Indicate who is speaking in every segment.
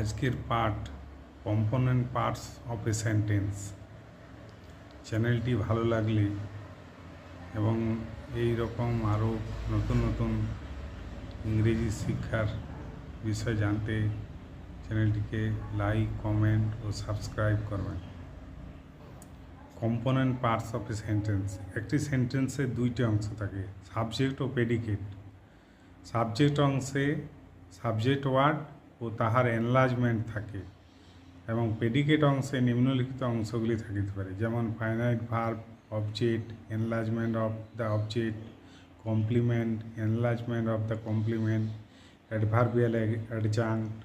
Speaker 1: আজকের part component parts of a sentence. চ্যানেলটি ভালো লাগলে এবং এই রকম আরও নতুন নতুন ইংরেজি শিক্ষার বিষয় জানতে চ্যানেলটিকে লাইক, কমেন্ট ও সাবস্ক্রাইব করবেন। Component parts of a sentence. একটি সেন্টেন্সের দুইটি অংশ থাকে, সাবজেক্ট ও প্রেডিকেট। সাবজেক্ট অংশে সাবজেক্ট ওয়ার্ড ও তাহার এনলার্জমেন্ট থাকে এবং প্রেডিকেট অংশে নিম্নলিখিত অংশগুলি থাকিতে পারে, যেমন finite verb, object, enlargement of the object, complement, enlargement of the complement, adverbial adjunct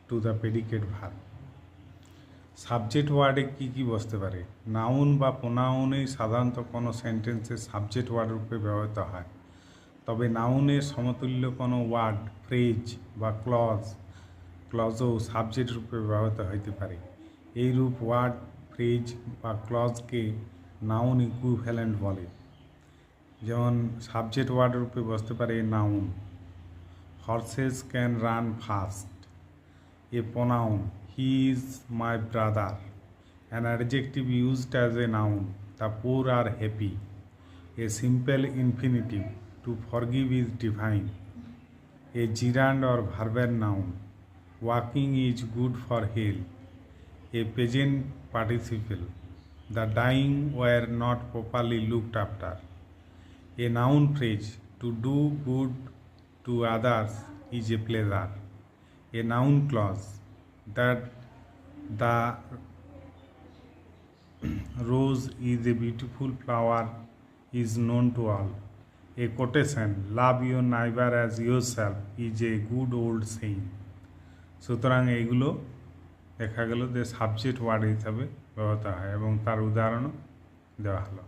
Speaker 1: to the predicate verb. Subject ওয়ার্ডে কী কী বসতে পারে? নাউন বা প্রোনাউনেই সাধারণত কোনো সেন্টেন্সে সাবজেক্ট ওয়ার্ড রূপে ব্যবহৃত হয়, তবে নাউনের সমতুল্য কোনো ওয়ার্ড, ফ্রেজ বা ক্লজও সাবজেক্ট রূপে ব্যবহৃত হইতে পারে। এইরূপ ওয়ার্ড, ফ্রেজ বা ক্লজকে নাউন ইকুইভ্যালেন্ট বলে। যেমন সাবজেক্ট ওয়ার্ড রূপে বসতে পারে noun, horses can run fast. A pronoun, he is my brother. An adjective used as a noun, the poor are happy. A simple infinitive, to forgive is divine. A gerund or verbal noun, walking is good for health. A present participle, the dying were not properly looked after. A noun phrase, to do good to others is a pleasure. A noun clause, that the rose is a beautiful flower is known to all. A quotation, love your neighbor as yourself, is a good old saying. সুতরাং এইগুলো দেখা গেল যে subject word হিসাবে ব্যবহৃত হয় এবং তার উদাহরণও দেওয়া হলো।